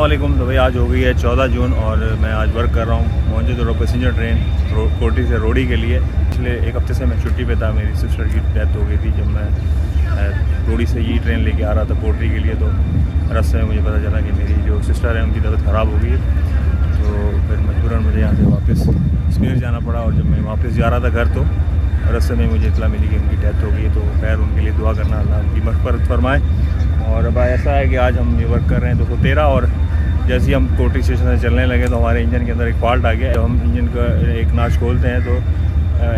अस्सलामुअलैकुम। तो भाई आज हो गई है 14 जून और मैं आज वर्क कर रहा हूँ मोहनजोदड़ो पैसेंजर ट्रेन कोटी से रोड़ी के लिए। पिछले एक हफ्ते से मैं छुट्टी पे था, मेरी सिस्टर की डेथ हो गई थी जब मैं रोड़ी से यही ट्रेन लेके आ रहा था पोल्ट्री के लिए। तो रास्ते में मुझे पता चला कि मेरी जो सिस्टर है उनकी तबीयत ख़राब हो गई है, तो फिर मजबूरन मुझे यहाँ से वापस कश्मीर जाना पड़ा। और जब मैं वापस जा रहा था घर तो रास्ते में मुझे इतला मिली कि उनकी डेथ हो गई है। तो खैर उनके लिए दुआ करना, अल्लाह उनकी मग़फ़िरत फरमाए। और अब ऐसा है कि आज हम ये वर्क कर रहे हैं 213 और जैसे ही हम कोटी स्टेशन से चलने लगे तो हमारे इंजन के अंदर एक फॉल्ट आ गया। जब हम इंजन का एक नाच खोलते हैं तो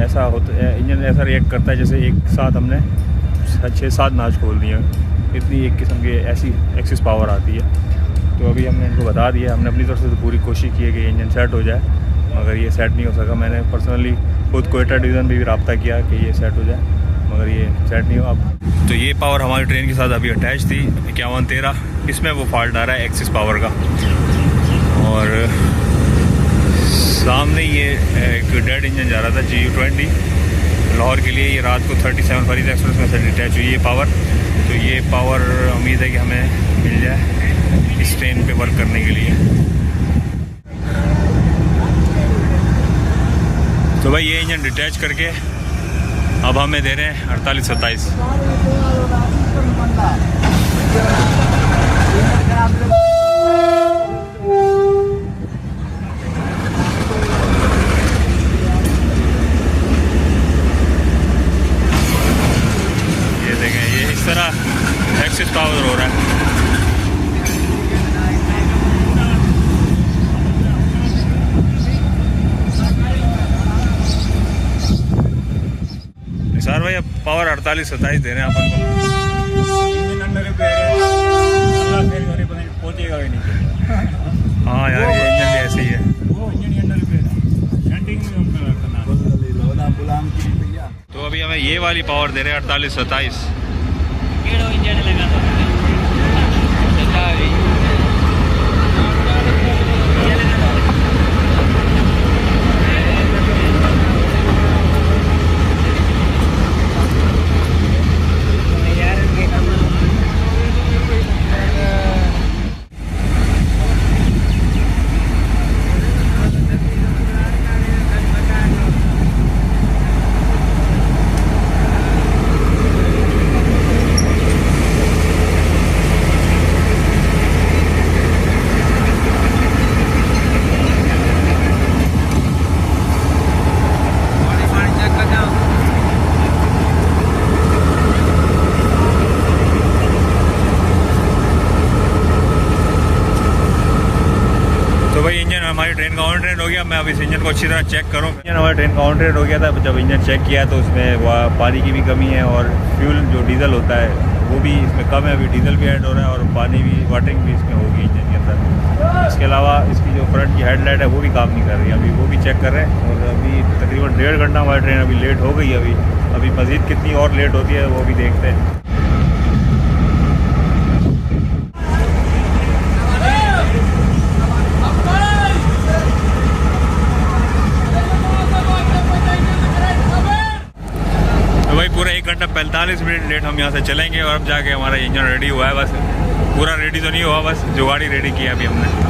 ऐसा होता है, इंजन ऐसा रिएक्ट करता है जैसे एक साथ हमने 6-7 नाच खोल दिए। इतनी एक किस्म की ऐसी एक्सिस पावर आती है। तो अभी हमने इनको बता दिया, हमने अपनी तरफ से तो पूरी कोशिश की है कि इंजन सेट हो जाए, मगर ये सेट नहीं हो सका। मैंने पर्सनली खुद कोयटा डिवीज़न भी रब्ता किया कि ये सेट हो जाए, मगर ये सेट नहीं हुआ। अब तो ये पावर हमारी ट्रेन के साथ अभी अटैच थी 5113, इसमें वो फॉल्ट आ रहा है एक्सिस पावर का। और सामने ये एक डेड इंजन जा रहा था GU20 लाहौर के लिए। ये रात को 37 फरीद एक्सप्रेस में से डिटैच हुई है पावर। तो ये पावर उम्मीद है कि हमें मिल जाए इस ट्रेन पे वर्क करने के लिए। तो भाई ये इंजन डिटैच करके अब हमें दे रहे हैं 48-27। ये देखें, ये इस तरह एक्सिस पावर हो रहा है। निसार भाई अब पावर 48-27 दे रहे हैं अपन को। हाँ यार ये इंजन भी ऐसे ही है। तो अभी हमें ये वाली पावर दे रहे हैं 48-27। तो भाई इंजन हमारी ट्रेन का ऑन ट्रेन हो गया। मैं अब इस इंजन को अच्छी तरह चेक करूँ। इंजन हमारी ट्रेन का ऑन ट्रेन हो गया था। जब इंजन चेक किया तो उसमें पानी की भी कमी है और फ्यूल जो डीजल होता है वो भी इसमें कम है। अभी डीजल भी ऐड हो रहा है और पानी भी, वाटरिंग भी इसमें होगी इंजन के अंदर। इसके अलावा इसकी जो फ्रंट की हेडलाइट है वो भी काम नहीं कर रही है, अभी वो भी चेक कर रहे हैं। और अभी तकरीबन 1.5 घंटा हमारी ट्रेन अभी लेट हो गई है। अभी मज़ीद कितनी और लेट होती है वो भी देखते हैं। पूरा 1 घंटा 45 मिनट लेट हम यहाँ से चलेंगे और अब जाके हमारा इंजन रेडी हुआ है। बस पूरा रेडी तो नहीं हुआ, बस जुगाड़ी रेडी किया अभी हमने।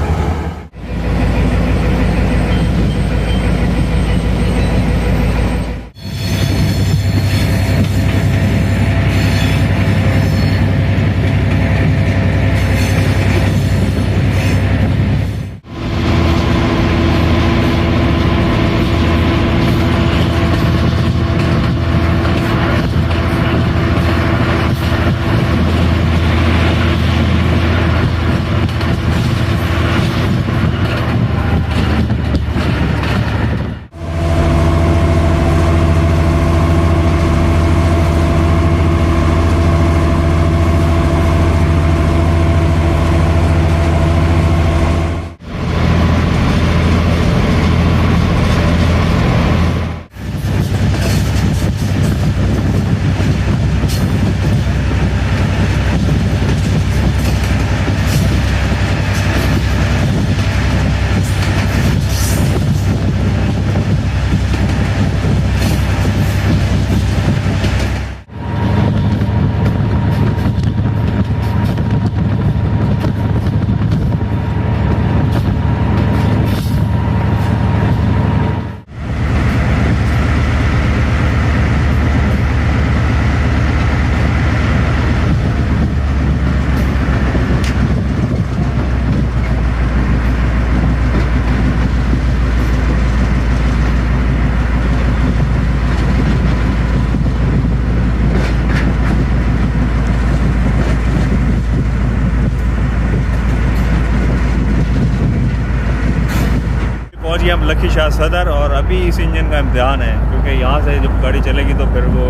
KTM लकी शाह सदर, और अभी इस इंजन का इम्तिहान है क्योंकि यहाँ से जब गाड़ी चलेगी तो फिर वो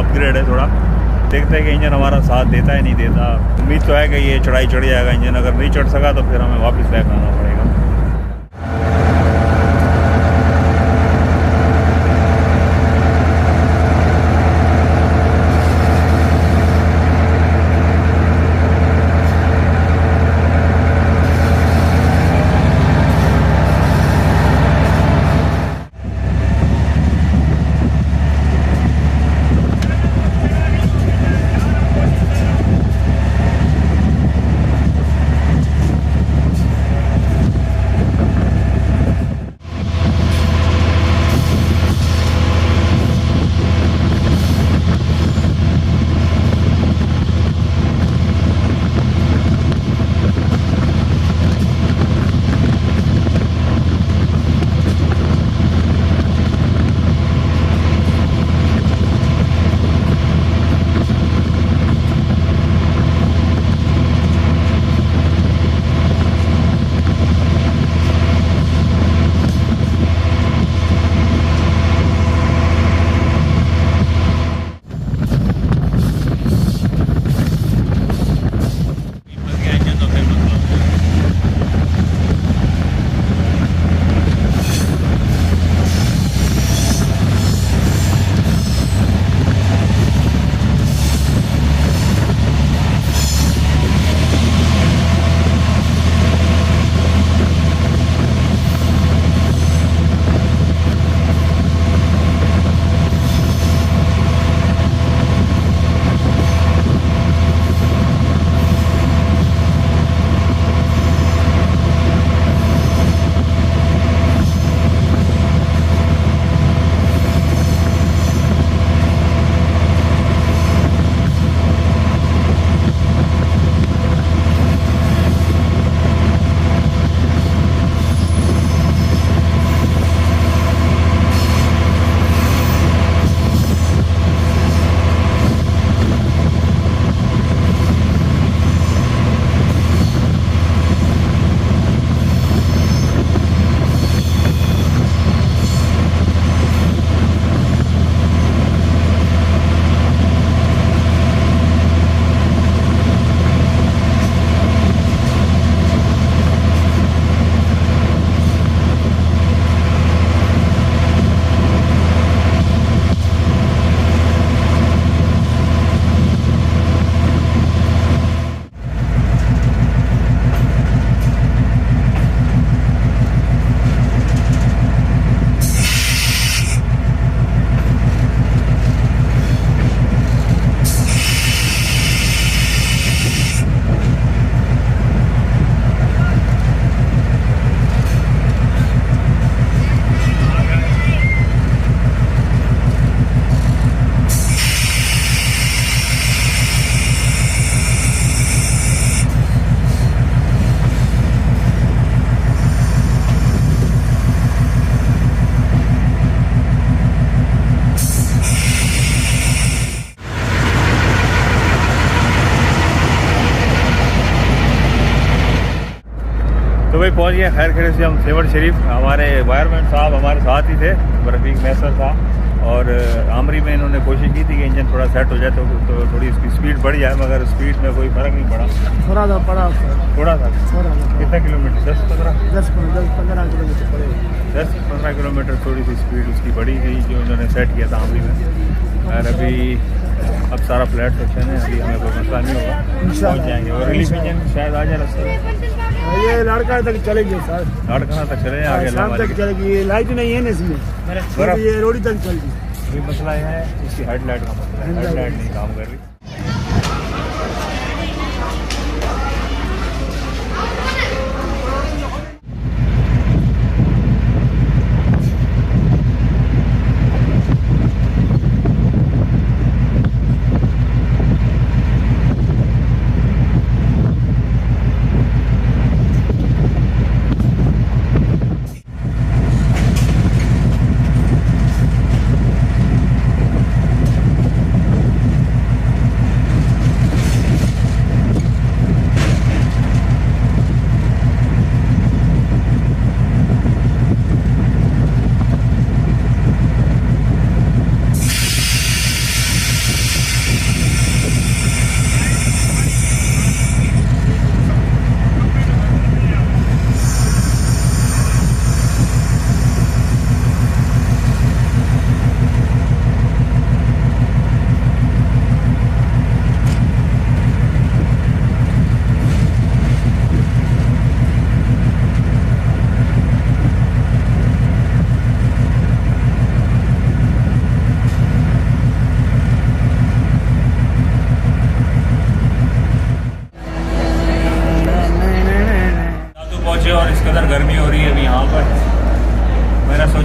अपग्रेड है थोड़ा। देखते हैं कि इंजन हमारा साथ देता है नहीं देता। उम्मीद तो है कि ये चढ़ाई चढ़ जाएगा इंजन, अगर नहीं चढ़ सका तो फिर हमें वापस बैक आना पड़ेगा। तो भाई पहुंच गए खैर खैर से हम सेवर शरीफ। हमारे वायरमैन साहब हमारे साथ ही थे, रफीक मैसर था, और आमरी में इन्होंने कोशिश की थी कि इंजन थोड़ा सेट हो जाए तो थोड़ी इसकी स्पीड बढ़ जाए, मगर स्पीड में कोई फ़र्क नहीं पड़ा। थोड़ा सा पड़ा, थोड़ा सा कितना किलोमीटर? 10-15 किलोमीटर पड़ेगा। 10-15 किलोमीटर थोड़ी सी स्पीड उसकी बढ़ी थी जो इन्होंने सेट किया था आमरी में। और अभी अब सारा फ्लैट सेक्शन है, अभी हमें कोई मसला नहीं होगा, पहुँच जाएंगे। और रिलीफ इंजन शायद आ जाए रास्ते, ये लड़का तक चलेगी सर, लड़का तक चले आगे शाम तक चलेगी। लाइट नहीं है ना इसमें, ये रोडी तक चलेगी। अभी मसला है इसकी हेडलाइट का मसला है, हेडलाइट नहीं काम कर रही।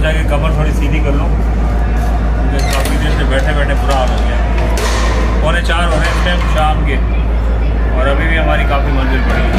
सोचा कि कमर थोड़ी सीधी कर लूँ, क्योंकि काफ़ी देर से बैठे बैठे बुरा हाल हो गया। 3:45 हो रहे हैं इस टाइम शाम के, और अभी भी हमारी काफ़ी मंजिल पड़ी है।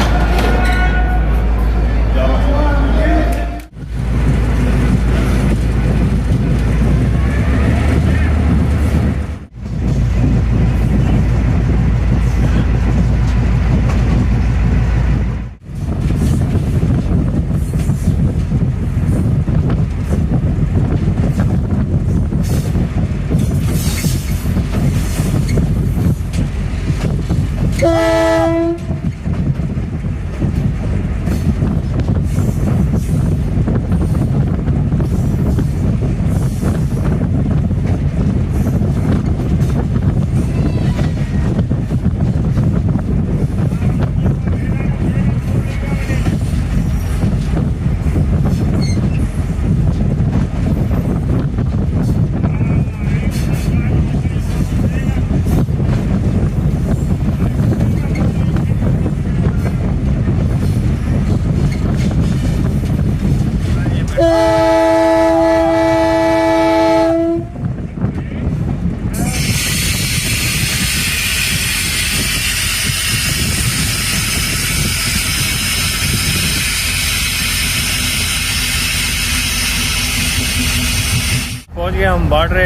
पहुंच गए हम बाडरे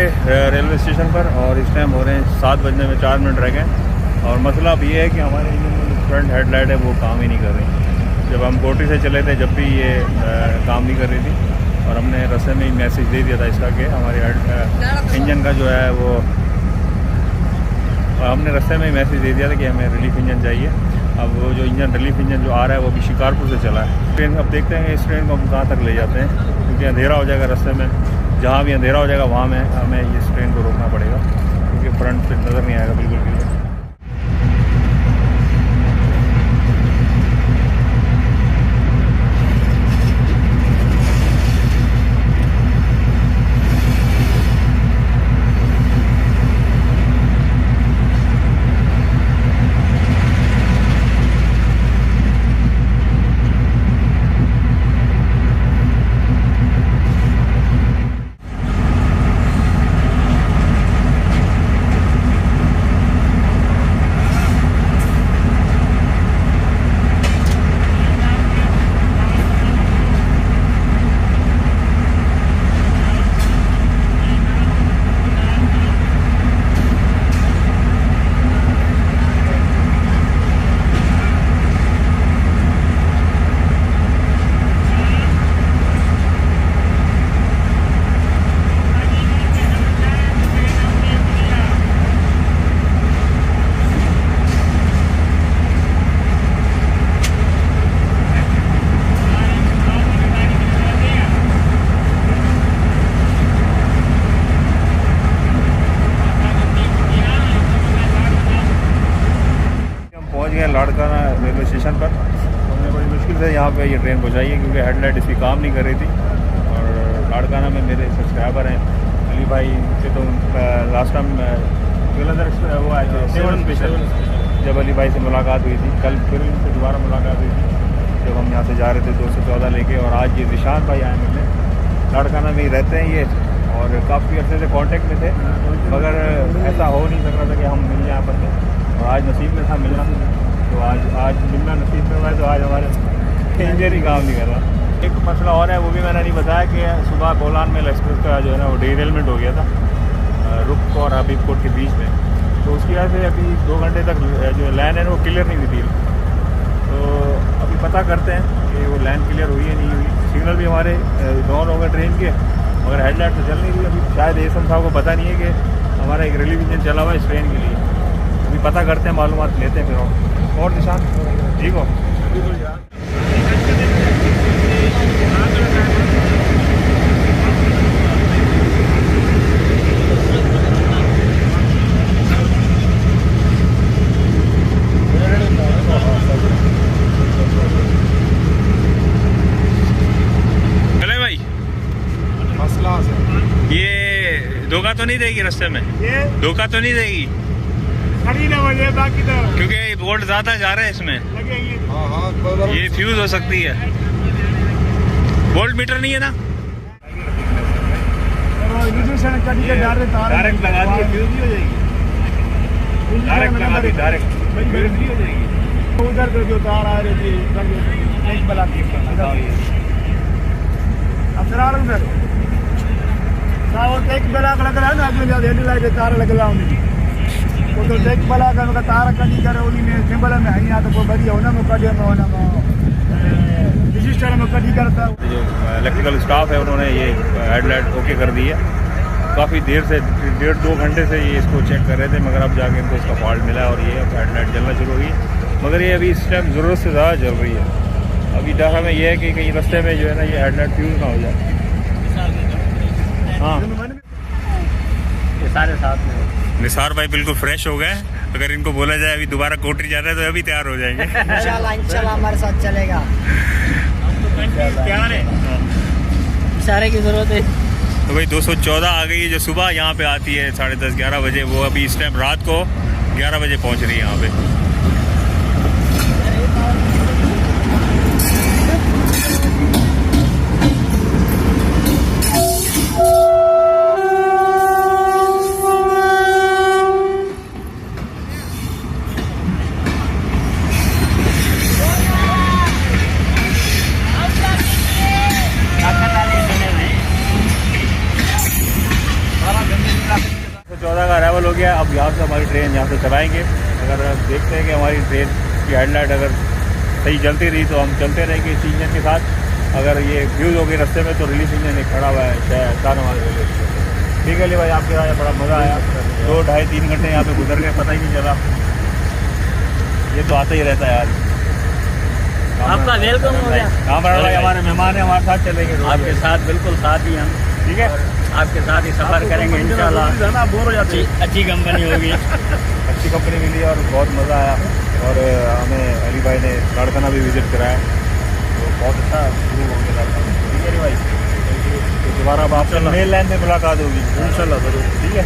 रेलवे स्टेशन पर, और इस टाइम हो रहे हैं 7 बजने में 4 मिनट रह गए। और मसला अब ये है कि हमारे इंजन में जो फ्रंट हेडलाइट है वो काम ही नहीं कर रही। जब हम कोटी से चले थे जब भी ये काम नहीं कर रही थी, और हमने रास्ते में ही मैसेज दे दिया था इसका कि हमारे इंजन का जो है वो, हमने रास्ते में ही मैसेज दे दिया था कि हमें रिलीफ इंजन चाहिए। अब वो जो इंजन रिलीफ इंजन जो आ रहा है वो भी शिकारपुर से चला है। ट्रेन अब देखते हैं इस ट्रेन को हम कहाँ तक ले जाते हैं, क्योंकि अंधेरा हो जाएगा रास्ते में। जहाँ भी अंधेरा हो जाएगा वहाँ में हमें इस ट्रेन को रोकना पड़ेगा, क्योंकि फ्रंट से नज़र नहीं आएगा बिल्कुल भी। लाड़काना रेलवे स्टेशन पर। तो हमने बड़ी मुश्किल से यहाँ पे ये ट्रेन पहुँचाई है, क्योंकि हेडलाइट इसकी काम नहीं कर रही थी। और लाड़काना में मेरे सब्सक्राइबर हैं अली भाई से, तो लास्ट टाइम वो आए थे 7 स्पेशल, जब अली भाई से मुलाकात हुई थी। कल फिर इनसे दोबारा मुलाकात हुई थी जब हम यहाँ से जा रहे थे 214 लेके। और आज ये निशान भाई आए मिलने, लाड़काना में ही रहते हैं ये, और काफ़ी अर्से से कांटेक्ट में थे, मगर ऐसा हो नहीं सक रहा था कि हम मिल जाएँ आपस में। और आज नसीब में था मिलना, तो आज मिलना नसीब में हुआ है। तो आज हमारे इंजन ही काम नहीं कर रहा। एक मसला और है, वो भी मैंने नहीं बताया कि सुबह बोलान मेल एक्सप्रेस का जो है ना वो डिरेलमेंट हो गया था रुक और हबीबकोट के बीच में। तो उसकी वजह से अभी 2 घंटे तक जो लाइन है ना वो क्लियर नहीं हुई थी। तो अभी पता करते हैं कि वो लाइन क्लियर हुई है नहीं हुई। सिग्नल भी हमारे डाउन हो गए ट्रेन के, मगर हेडलाइट तो चल नहीं रही। अभी शायद एसएम साहब को पता नहीं है कि हमारा एक रिलीफ इंजन चला हुआ है इस ट्रेन के लिए। अभी पता करते हैं, मालूमात लेते हैं फिर। और निशान ठीक हो? चले भाई, ये धोखा तो नहीं देगी रास्ते में? ये धोखा तो नहीं देगी? खड़ी ना वजह बाकी तो, क्योंकि वोल्ट ज्यादा जा रहे हैं इसमें। ये फ्यूज हो सकती है। वोल्ट मीटर नहीं है ना? रजिस्ट्रेशन कटी के डायरेक्ट लगा दिए फ्यूज नहीं हो जाएगी, डायरेक्ट लगा दी डायरेक्ट फ्यूज नहीं हो जाएगी। उधर पे जो तार आ रही थी एक बला की अफसरार उधर साव एक बला लग रहा है ना, अगले हेडलाइट तार लग रहा हूँ वो तो एक बला का तार कटी करे उन्हीं में सिंबल में है यहाँ तो कोई बढ़िया होना में कटे में होना में रजिस्टर में कटी करता। जो इलेक्ट्रिकल स्टाफ है उन्होंने ये हेडलाइट ओके कर दी है। काफ़ी देर से 1.5-2 घंटे से ये इसको चेक कर रहे थे, मगर अब जाके इनको इसका फॉल्ट मिला और ये हेडलाइट जलना शुरू हुई। मगर ये अभी इस टाइम ज़रूरत से ज़्यादा जल रही है। अभी डर हमें यह है कि कहीं रास्ते में जो है ना ये हेडलाइट फ्यूज ना हो जाए। हाँ, ये सारे साथ में निसार भाई बिल्कुल फ्रेश हो गए। अगर इनको बोला जाए अभी दोबारा कोटरी जाना है तो अभी तैयार हो जाएंगे। इंशाल्लाह हमारे साथ चलेगा। तैयार है, इशारे की जरूरत है। तो भाई 214 आ गई है जो सुबह यहाँ पे आती है 10:30-11 बजे, वो अभी इस टाइम रात को 11 बजे पहुँच रही है यहाँ पे। अराइवल हो गया। अब यहाँ से हमारी ट्रेन यहाँ से चलाएंगे। अगर देखते हैं कि हमारी ट्रेन की हेडलाइट अगर सही जलती रही तो हम चलते रहेंगे इस इंजन के साथ। अगर ये फ्यूज़ हो गई रास्ते में तो रिलीफ इंजन एक खड़ा हुआ है शाहनवाज रेलवे स्टेशन। ठीक है ले भाई, आपके साथ बड़ा मज़ा आया। 2-2.5-3 घंटे यहाँ पे गुजर गए, पता ही नहीं चला। ये तो आता ही रहता है यार। आपका वेलकम हो गया। कामरान भाई हमारे मेहमान हैं, हमारे साथ चलेंगे आपके साथ बिल्कुल साथ ही हम, ठीक है, आपके साथ ही सफ़र करेंगे इंशाल्लाह। बोर हो जाते अच्छी कंपनी होगी। अच्छी कंपनी मिली और बहुत मज़ा आया। और हमें अली भाई ने लाड़काना भी विज़िट कराया, तो बहुत अच्छा शुरू हो गया लाड़काना। ठीक है अली भाई, तो दोबारा अब आपसे मेन लाइन में मुलाकात होगी इंशाल्लाह ज़रूर। ठीक है।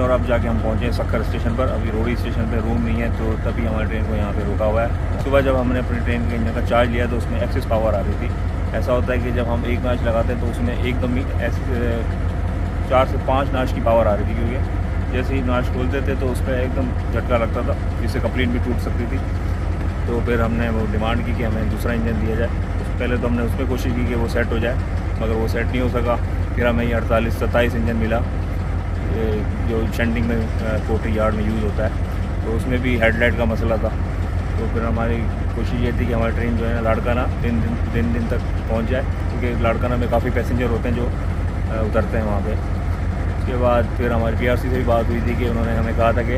और अब जाके हम पहुँचे सक्कर स्टेशन पर। अभी रोडी स्टेशन पे रूम नहीं है, तो तभी हमारी ट्रेन को यहाँ पे रोका हुआ है। सुबह जब हमने अपनी ट्रेन के इंजन का चार्ज लिया तो उसमें एक्सेस पावर आ रही थी। ऐसा होता है कि जब हम एक नाच लगाते हैं तो उसमें एकदम ही 4 से 5 नाच की पावर आ रही थी, क्योंकि जैसे ही नाच खोलते थे तो उस पर एकदम झटका लगता था, जिससे कपलिंग भी टूट सकती थी। तो फिर हमने वो डिमांड की कि हमें दूसरा इंजन दिया जाए। पहले तो हमने उसमें कोशिश की कि वो सेट हो जाए, मगर वो सेट नहीं हो सका। फिर हमें ये 48-27 इंजन मिला जो शंटिंग में कोटरी यार्ड में यूज़ होता है, तो उसमें भी हेडलाइट का मसला था। तो फिर हमारी कोशिश ये थी कि हमारी ट्रेन जो है ना लाड़काना दिन तक पहुंच जाए, क्योंकि लाड़काना में काफ़ी पैसेंजर होते हैं जो उतरते हैं वहाँ पे। उसके बाद फिर हमारी PRC से भी बात हुई थी कि उन्होंने हमें कहा था कि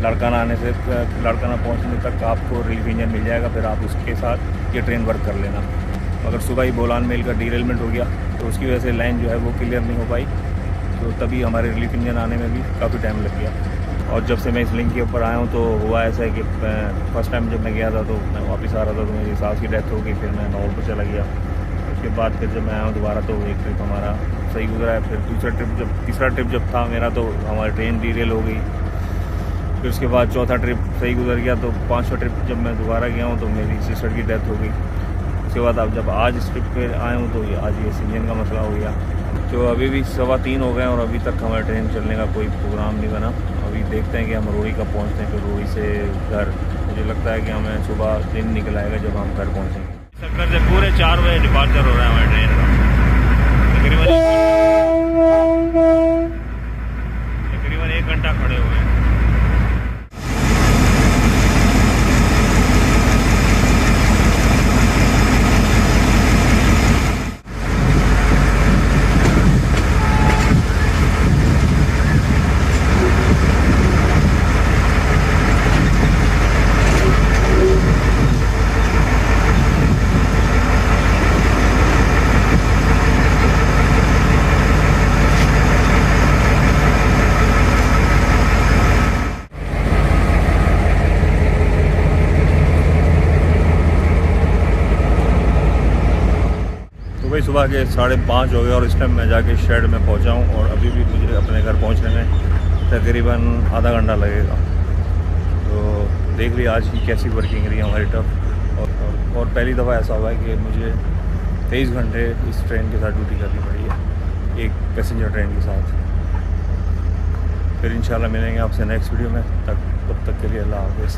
लाड़काना पहुँचने तक आपको रिलीफ इंजन मिल जाएगा, फिर आप उसके साथ ये ट्रेन वर्क कर लेना। अगर सुबह ही बोलान मेल का डीरेलमेंट हो गया तो उसकी वजह से लाइन जो है वो क्लियर नहीं हो पाई, तो तभी हमारे रिलीफ इंजन आने में भी काफ़ी टाइम लग गया। और जब से मैं इस लिंक के ऊपर आया हूँ तो हुआ ऐसा है कि फर्स्ट टाइम जब मैं गया था तो मैं वापस आ रहा था तो मेरी सास की डेथ हो गई, फिर मैं माहौल पर चला गया। उसके बाद फिर जब मैं आया हूँ दोबारा तो एक ट्रिप हमारा सही गुजरा है। फिर तीसरा ट्रिप जब था मेरा तो हमारी ट्रेन डीरेल हो गई। फिर उसके बाद चौथा ट्रिप सही गुजर गया, तो पाँचवा ट्रिप जब मैं दोबारा गया हूँ तो मेरी सिस्टर की डेथ हो गई। उसके बाद अब जब आज इस ट्रिप पे आए हूँ तो आज ये इंजन का मसला हो गया। तो अभी भी 3:15 हो गए और अभी तक हमारे ट्रेन चलने का कोई प्रोग्राम नहीं बना। अभी देखते हैं कि हम रोड़ी कब पहुँचते हैं, फिर रोड़ी से घर मुझे लगता है कि हमें सुबह दिन निकल आएगा जब हम घर पहुँचेंगे। सक्कर से पूरे 4 बजे डिपार्चर हो रहा है हमारी ट्रेन का। तकरीबन 1 घंटा खड़े हुए हैं। भाई सुबह के 5:30 हो गए और इस टाइम मैं जाके शेड में पहुंचा हूं और अभी भी मुझे अपने घर पहुंचने में तकरीबन आधा घंटा लगेगा। तो देख ली आज की कैसी वर्किंग रही हमारी टफ। और पहली दफ़ा ऐसा हुआ है कि मुझे 23 घंटे इस ट्रेन के साथ ड्यूटी करनी पड़ी है, एक पैसेंजर ट्रेन के साथ। फिर इंशाल्लाह मिलेंगे आपसे नेक्स्ट वीडियो में, तब तक के लिए अल्लाह हाफ़िज़।